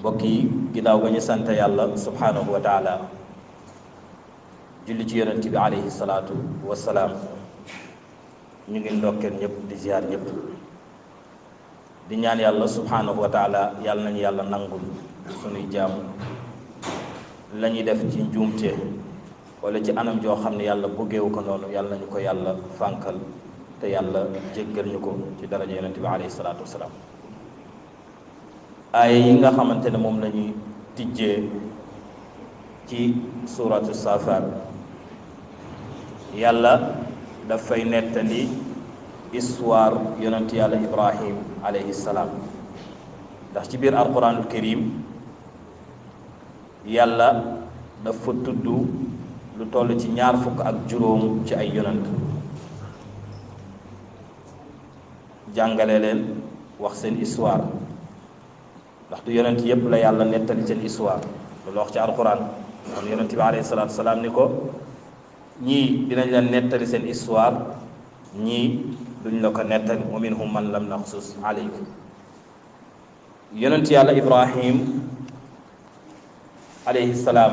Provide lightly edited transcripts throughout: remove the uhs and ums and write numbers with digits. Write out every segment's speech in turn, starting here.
mbokk yi ginnaaw ba ñu sant yàlla subhanahu wa taala julli ci yonent bi alayhi salaatu wassalaam ñu ngi ndokkeel ñëpp di ziar ñëpp di ñaan yàlla subhanahu wa taala yàlla nañu yàlla nangul sunuy jaamu la ñuy def ci njuumte wala ci anam joo xam ne yàlla bëggeewu ko noonu yàlla nañu ko yàlla fànkal te yàlla jéggal ñu ko ci daraja yonent bi alayhi salaatu wassalaam aaya yi nga xamante ne moom la ñuy tijjee ci suuratu saafaat yàlla dafay nettali histoire yonent yàlla ibrahim alayhi salaam ndax ci biir alquranul karim yàlla dafa tudd lu toll ci 25 ci ay yonent jàngale leen wax seen histoire ndax du yonent yépp la yàlla nettali seen histoire loolu wax ci alquran kon yonent bi alayhi salaatu wasalaam ni ko ñii dinañ leen nettali seen histoire ñii duñ la ko nettali wa minhum man lam naqsus alayk yonent yàlla ibrahim alayhi salaam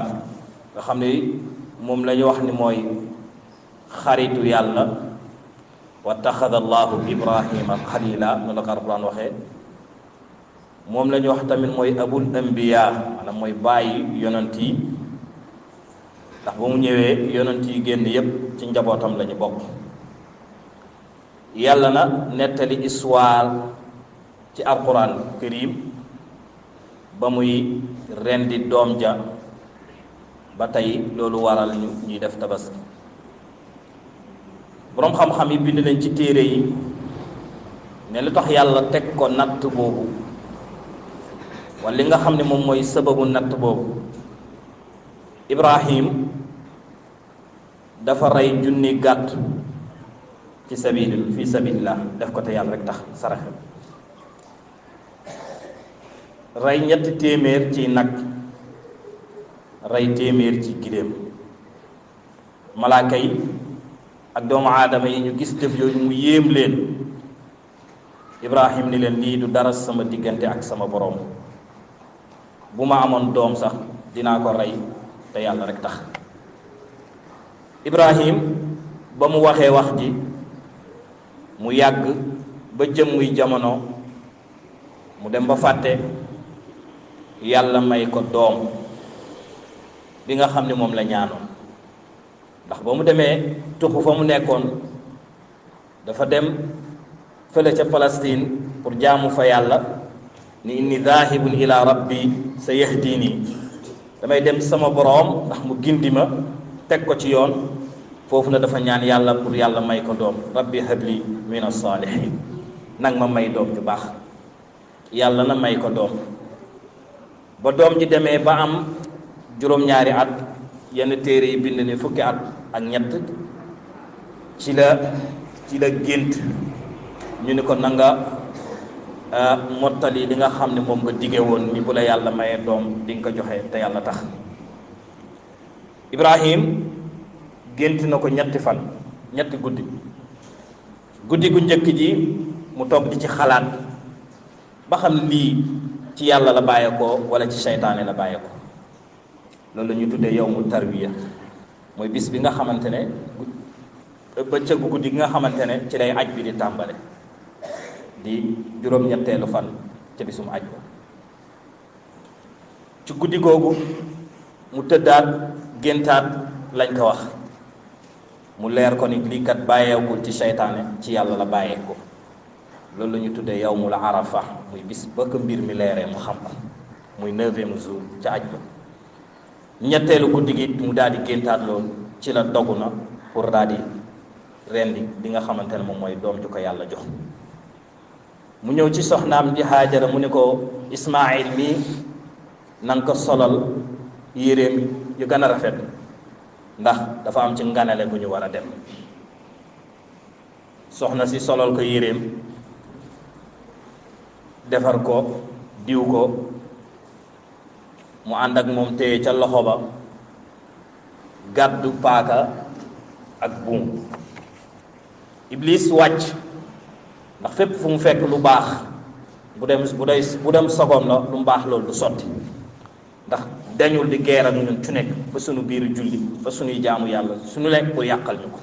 nga xam ne moom la ñu wax ni mooy xaritu yàlla wa taxada allahu ibrahima xalila noonu la ko alquran waxee moom la ñu wax tamit mooy abul anbiya maanaam mooy bàyyi yonent yi ndax ba mu ñëwee yonent yi génn yépp ci njabootam la ñu bokk yàlla na nettali histoire ci alquran karim ba muy rendi doom ja ba tey loolu waral ñuy def tabaski boroom xam-xam yi bind nañ ci téere yi ne lu tax yàlla teg ko natt boobu wala li nga xam ne moom mooy sababu natt boobu ibrahim dafa rey junni gàtt ci fi sabilillah def ko te yàlla rek tax saraxe rey 3 téeméer ci nag rey téeméer ci giléem malaaka yi ak doomu aadama yi ñu gis jëf yooyu mu yéem leen ibrahim ni leen lii du dara sama diggante ak sama boroom bu ma amoon doom sax dinaa ko rey te yàlla rek tax ibrahim ba mu waxee wax ji mu yàgg ba jëm muy jamono mu dem ba fàtte yàlla may ko doom bi nga xam ne moom la ñaanoon ndax ba mu demee tuxu fa mu nekkoon dafa dem fële ca Palestine pour jaamu fa yàlla ni inni daahibun ila rabbi sa yahdini damay dem sama boroom ndax mu gindi ma teg ko ci yoon foofu na dafa ñaan yàlla pour yàlla may ko doom rabbi habli min as-salihin nag ma may doom ju baax yàlla na may ko doom ba doom ji demee ba am juróom-ñaari at yenn téere yi bind ni fukki at ak ñett ci la gént ñu ni ko nanga mottali li nga xam ne moom nga dige woon ni bu la yàlla mayee doom di nga ko joxe te yàlla tax ibrahim gént na ko 3 fan 3 guddi gu njëkk ji mu toog di ci xalaat ba xam lii ci yàlla la bàyyeekoo wala ci seytaane la bàyyeekoo loolu la ñuy tuddee yawmu tarwiya mooy bis bi nga xamante ne bëccëgu guddi gi nga xamante ne ci lay aj bi di tàmbale di juróom-ñetteelu fan ca bisum aj ba ci guddi googu mu tëddaat géntaat lañ ko wax mu leer ko ni lii kat bàyyeekul ci seytaane ci yàlla la bàyyeekoo loolu la ñu tuddee yawmul arafa muy bis ba ko mbir mi leeree mu xam ko muy 9e jour ca aj ba ñetteelu guddi gi mu daal di géntaat loolu ci la dogu na pour daal di rendi li nga xamante ne moom mooy doom ju ko yàlla jox mu ñëw ci soxnaam di Haajara mu ne ko Ismaayil mii na nga ko solal yéreem yu gën a rafet ndax dafa am ci nganale bu ñu war a dem soxna si solal ko yéreem defar ko diw ko mu ànd ak moom téye ca loxo ba gàddu paaka ak buum Iblis wàcc ndax fépp fu mu fekk lu baax bu dem sogoom la lu mbaax loolu du sotti ndax dañul di geer ak ñun ci nekk ba sunu biiru julli ba sunuy jaamu yàlla sunu lekk pour yàqal ñu ko.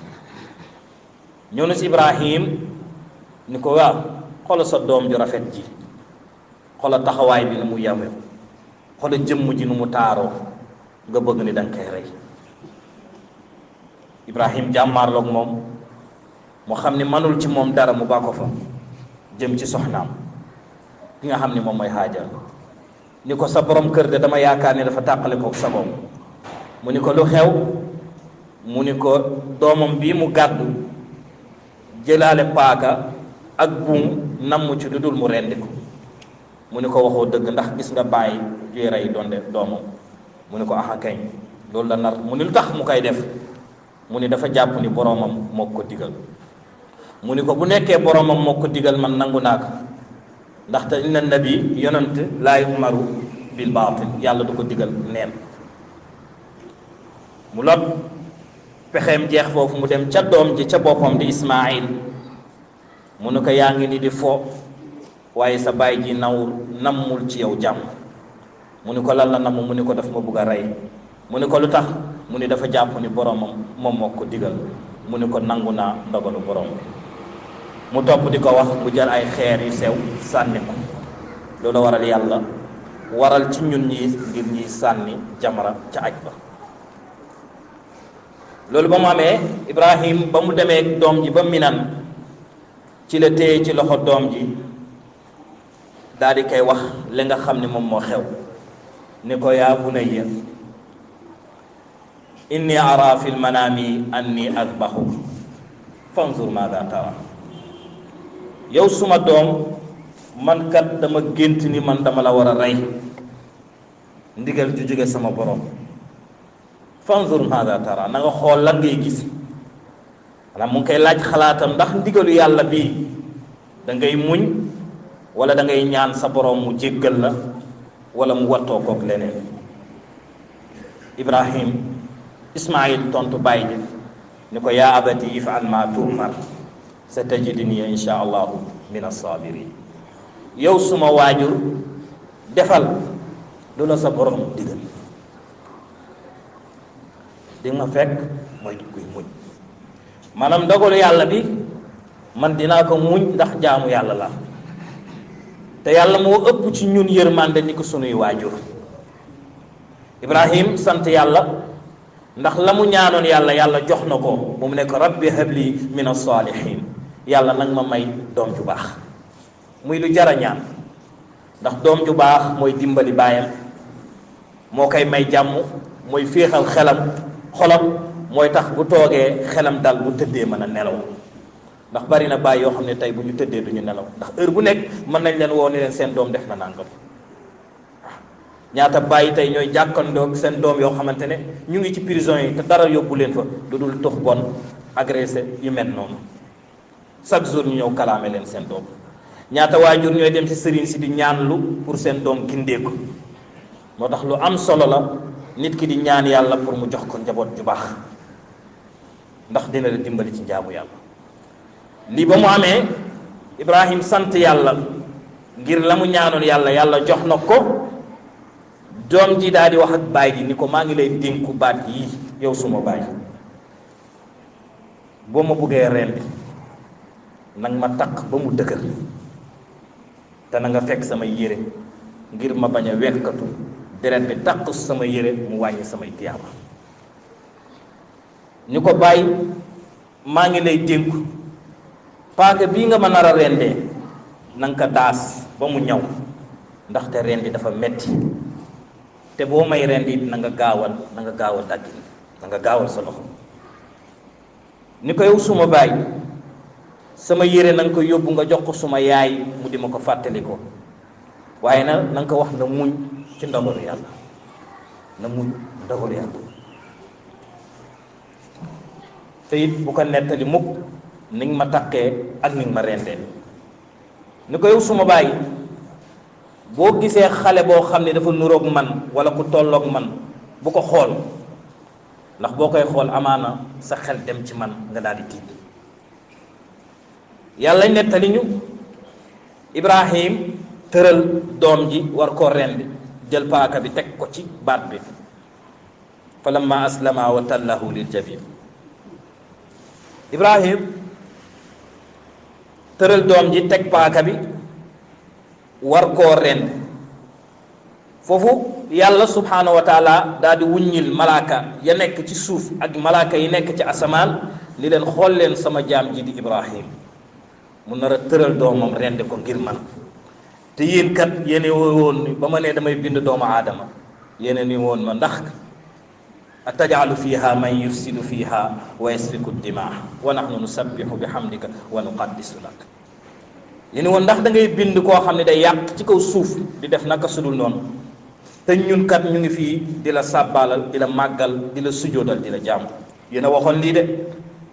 ñëw na si Ibrahim ni ko waaw xoola sa doom ju rafet ji, xoola taxawaay bi nu mu yamew, xoola jëmm ji nu mu taaroo, nga bëgg ni danga koy rey. Ibrahim jàmmaarloog moom mu xam ni manul ci moom dara, mu ba ko fa jëm ci soxnaam ki nga xam ni moom mooy Haajar. ni ko sa borom kër de dama yaakaar ni dafa tàqale kook sa boom. mu ni ko lu xew? mu ni ko doomam bii mu gàddu jëlaale paaka ak buum namm ci lu dul mu rendi ko. mu ni ko waxoo dëgg, ndax gis nga bàyyi juy rey donde doomam. mu ni ko aha kañ, loolu la nar. mu ni lu tax mu koy def? mu ni dafa jàpp ni boromam moo ko digal. mu ni ko bu nekkee boromam moo ko digal man nangu naa ko, ndaxte inna nabi yonent laa yu'maru bil baatil, yàlla du ko digal neen. mu lot pexeem jeex foofu, mu dem ca doom ji ca boppam di Ismaayil. mu ne ko yaa ngi ni di fo, waaye sa baay ji nammul ci yow jàmm. mu ni ko lan la namm? mu ni ko daf ma bugg a rey. mu ni ko lu tax? mu ni dafa jàpp ni boromam moom moo ko digal. mu ni ko nangu naa ndogalu borom bi. mu topp di ko wax, mu jël ay xeer yu sew sànni ko. loolu waral yàlla waral ci ñun ñi ngir ñuy sànni jamra ca aj ba. loolu ba mu amee, Ibrahim ba mu demee doom ji ba Minan, ci la téye ci loxo doom ji daal di koy wax li nga xam ne moom moo xew. ni ko yaa bunayya inni ara fi lmanaami anni azbahu fanzur maada tara. yow suma doom, man kat dama gént ni man dama la war a rey, ndigal ju jóge sama borom. fanzur maada tara, na nga xool lan ngay gis. maanaam mu ngi koy laaj xalaatam, ndax ndigalu yàlla bii da ngay muñ wala da ngay ñaan sa borom mu jéggal la wala mu wattoo kook leneen. Ismaayil tontu baay ji ni ko yaa abati if'al maa tu'mar satajiduni insha allahu min as-sabirin. yow suma waajur, defal lu la sa borom digal, di nga fekk mooy kuy muñ. maanaam ndogalu yàlla bi man dinaa ko muñ ndax jaamu yàlla la, te yàlla moo ëpp ci ñun yërmande ni ko sunuy waajur. Ibrahim sant yàlla ndax la mu ñaanoon yàlla, yàlla jox na ko. mu ne ko rabbi habli min as-salihin, yàlla nag ma may doom ju baax. muy lu jara ñaan, ndax doom ju baax mooy dimbali baayam, moo koy may jàmm, mooy féexal xolam, mooy tax bu toogee xelam dal, bu tëddee mën a nelaw. ndax bari na baay yoo xam ne tey bu ñu tëddee duñu nelaw, ndax heure bu nekk mën nañ leen woo ni leen seen doom def na nangam. ñaata bàyyi tey ñooy jàkkandoog seen doom yoo xamante ne ñu ngi ci prison yi te dara yóbbu leen fa lu dul tux bon, agressé yu mel noonu. chaque jour ñu ñëw kalaame leen seen doom. ñaata waajur ñooy dem ci sëriñ si di ñaanlu pour seen doom gindeeku. moo tax lu am solo la nit ki di ñaan yàlla pour mu jox ko njaboot ju baax, ndax dina la dimbali ci njaamu yàlla. lii ba mu amee, Ibrahim sant yàlla ngir la mu ñaanoon yàlla, yàlla jox na ko. doom ji daal di wax ak baay ji ni ko maa ngi lay dénku baat yii, yow suma baay, boo ma buggee rendi nag ma takk ba mu dëgër, te na nga fekk sama yére ngir ma bañ a wekkatu deret bi takk sama yére mu wàññi samay tiyaaba. ñu ko bàyyi, maa ngi lay dénku paaka bii nga ma nar a rendee na nga ko daas ba mu ñaw, ndaxte rendi dafa metti, te boo may rendi na nga gaawal daggi, na nga gaawal sa loxo. ni ko yow suma baay, sama yére na nga ko yóbbu nga jox ko suma yaay mu di ma ko fàttali ko, waaye na nga ko wax na muñ ci ndogalu yàlla, na muñ ndogalu yàlla. te it bu ko nettali mukk ni nga ma takkee ak ni nga ma rendee. ni ko yow suma baay, boo gisee xale boo xam ne dafa nuroog man wala ku tolloog man, bu ko xool, ndax boo koy xool amaana sa xel dem ci man nga daal di tiit. yàlla nettali ñu Ibrahim tëral doom ji war koo rendi jël paaka bi teg ko ci baat bi fa lamma aslama wa tallahu lil jabin. Ibrahim tëral doom ji teg paaka bi war koo rend. foofu yàlla subhanahu wa taala daal di wuññil malaaka ya nekk ci suuf ak malaaka yi nekk ci asamaan li leen xool leen sama jaam ji di Ibrahim mu nar a tëral doomam rend ko ngir man. te yéen kat yéene woon ni ba ma ne damay bind doomu aadama yéene ni woon ma ndax atajalu fiha man yufsidu fiha wa yasfiku dimaa wa nahnu nusabbihu bihamdika wa nuqaddisu lak. yéene woon ndax da ngay bind koo xam ne day yàq ci kaw suuf di def naka sudul noonu te ñun kat ñu ngi fii di la sàbbaalal di la màggal di la sujoodal di la jaamu. yéen a waxoon lii de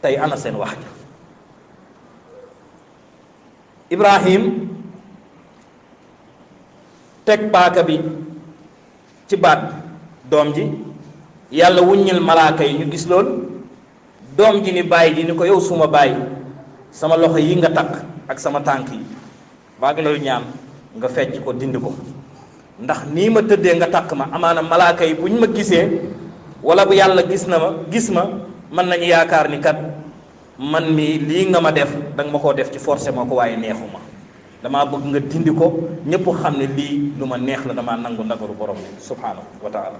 tey ana seen wax ja. Ibrahim teg paaka bi ci baat doom ji yàlla wuññil malaaka yi ñu gis lool. doom ji ni bàyyi ji ni ko yow suma bàyyi sama loxo yi nga takk ak sama tànk yi baa ngi lay ñaan nga fecc ko dindi ko ndax nii ma tëddee nga takk ma amaana malaaka yi bu ñu ma gisee wala bu yàlla gis ma mën nañu yaakaar ni kat man mi lii nga ma def danga ma koo def ci forcé ma ko waaye neexuma damaa bëgg nga dindi ko ñëpp xam ne lii lu ma neex la damaa nangu ndagaru borom bi subhanahu wa taala.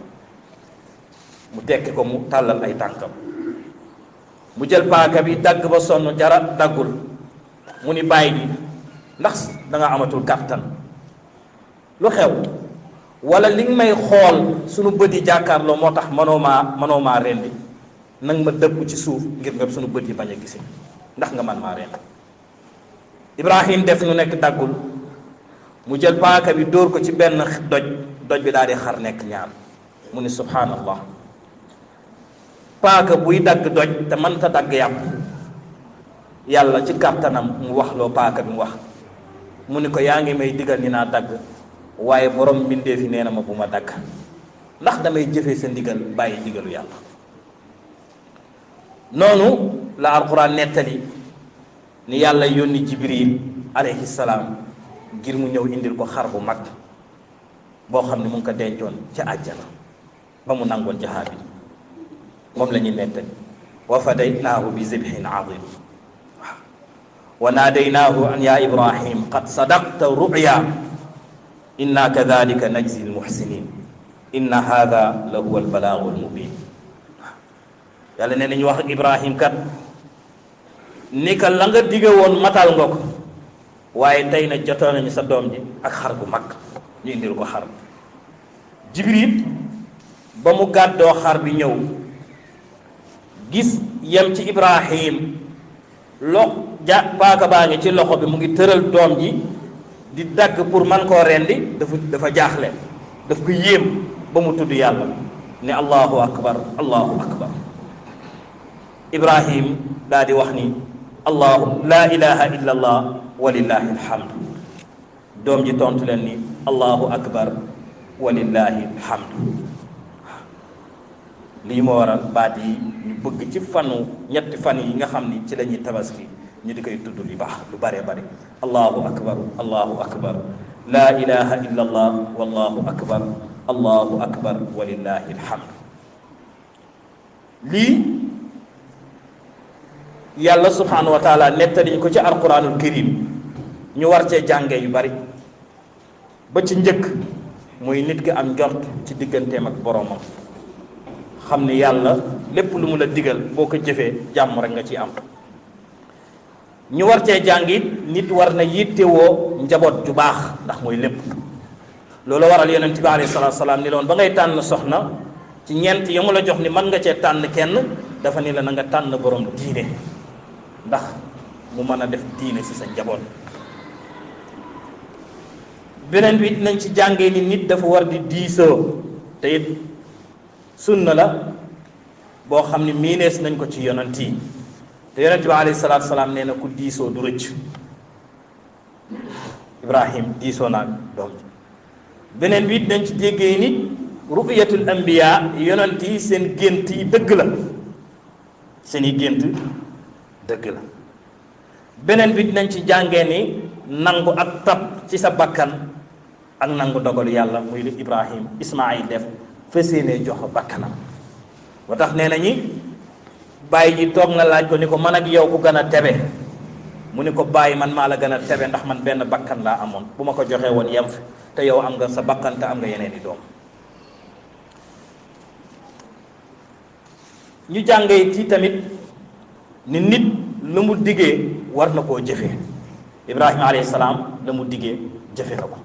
mu tekki ko mu tàllal ay tànkam mu jël paaka bi dagg ba sonn jara daggul mu ni bàyyi ji ndax danga amatul kàttan lu xew wala li nga may xool sunu bët yi jàkkaarloo moo tax manoo maa rendi nang ma dëpp ci suuf ngir nga sunu bët yi bañ a gise ndax nga man maa rendi. Ibrahim def nu nekk daggul mu jël paaka bi dóor ko ci benn doj bi daal di xar nekk ñaar mu ni subhanallah. paaka buy dagg doj te mënta dagg yàpp yàlla ci kàttanam mu wax loo paaka bi mu wax mu ni ko yaa ngi may digal ni naa dagg waaye borom mbindee fi nee na ma bu ma dagg ndax damay jëfee sa ndigal bàyyi ndigalu yàlla. noonu la alquran nettali ni yàlla yónni Jibril alayhi salaam ngir mu ñëw indil ko xar bu mag boo xam ne mu ngi ko dencoon ca àjjana ba mu nangoon jahaad bi moom la ñuy nettali wa fadaynaahu bi zibhin azim wa naadaynaahu an ya Ibrahim qad sadaqta ru'ya inna kadhalika najzi almuhsinin inna hadha la huwa albalaagu almubin. yàlla nee nañu wax ak Ibrahim kat ni ka la nga dige woon matal nga ko waaye tey na jotoo nañu sa doom ji ak xar gu mag ñu indil ko xar. Jibril ba mu gàddoo xar bi ñëw gis yem ci Ibrahim paaka baa ngi ci loxo bi mu ngi tëral doom ji di dagg pour man koo rendi dafa jaaxle daf ko yéem ba mu tudd yàlla ne allahu akbar allahu akbar. Ibrahim daa di wax ni allahu laa ilaha illa allah walillahi alhamdu. doom ji tontu leen ni allahu akbar walillahi alhamdu. lii moo waral baat yi ñu bëgg ci ñetti fan yi nga xam ni ci la ñuy tabaski ñu di koy tudd lu baax lu bare bare. allahu akbar allahu akbar laa ilaha illa allah wallahu akbar allahu akbar walillahi alhamdu. lii yàlla subhanahu wa taala nettali ñu ko ci alquranul karim ñu war cee jànge yu bari ba ci njëkk muy nit ki am njort ci digganteem ak boromam xam ni yàlla lépp lu mu la digal boo ko jëfee jàmm rek nga ciy am. ñu war cee jàngit nit war na yittewoo njaboot ju baax ndax mooy lépp. loolu waral yonent bi alayhi salaatu salaam ni loon ba ngay tànn soxna ci ñeent yi mu la jox ni mën nga cee tànn kenn dafa ni la na nga tànn borom diine ndax mu mën a def diine ci sa njaboot. beneen bi nañ ci jàngee ni nit dafa war di diisoo te it sunna la boo xam ni miinees nañ ko ci yonent yi te yonent bi alayhi salaatu salaam nee na ku diisoo du rëcc. Ibrahim diisoo naag doom ji. beneen bi nañ ci déggee ni ru'yatul anbiya yonent yi seen gént yi dëgg la seen i gént dëgg la. beneen bi nañ ci jàngee ni nangu ak tab ci sa bakkan ak nangu dogalu yàlla muy li Ibrahim Ismaayil def feseene jox bakkanam. ba tax nee nañi bàyyi ji toog na laaj ko ni ko man ak yow ku gën a tebe mu ni ko bàyyi man maa la gën a tebe ndax man benn bakkan laa amoon bu ma ko joxee woon yem fi te yow am nga sa bakkan te am nga yeneen i doom. ñu jàngee ci tamit ni nit lu mu diggee war na koo jëfee. Ibrahima alayhi salaam la mu diggee jëfe na ko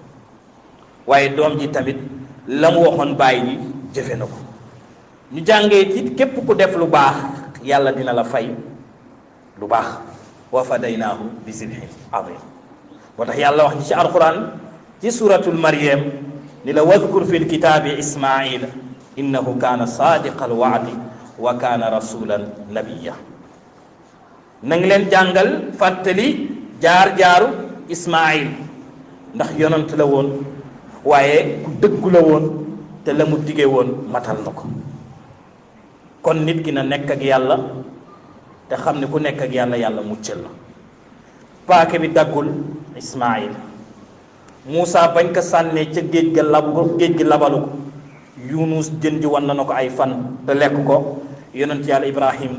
waaye doom ji tamit la mu waxoon bàyyi ji jëfe na ko. ñu jàngee ci képp ku def lu baax yàlla dina la fay lu baax. wa fadaynaahu bi zibhin azim. moo tax yàlla wax ci alquran ci suratul Maryam ni la wadkur fi lkitaabi Ismaila innahu kaana saadiqa alwaadi wa kaana rasulan nabiyya. na ngi leen jàngal fàttali jaar-jaaru Ismaayil ndax yonant la woon waaye ku dëggu la woon te la mu dige woon matal na ko. kon nit ki na nekk ak yàlla te xam ne ku nekk ak yàlla yàlla muccal la. paake bi daggul Ismaayil. Muusa bañ ko sànnee ca géej gi labalu ko. Yunus jën ji wan na ko ay fan te lekk ko. yonent yàlla Ibrahim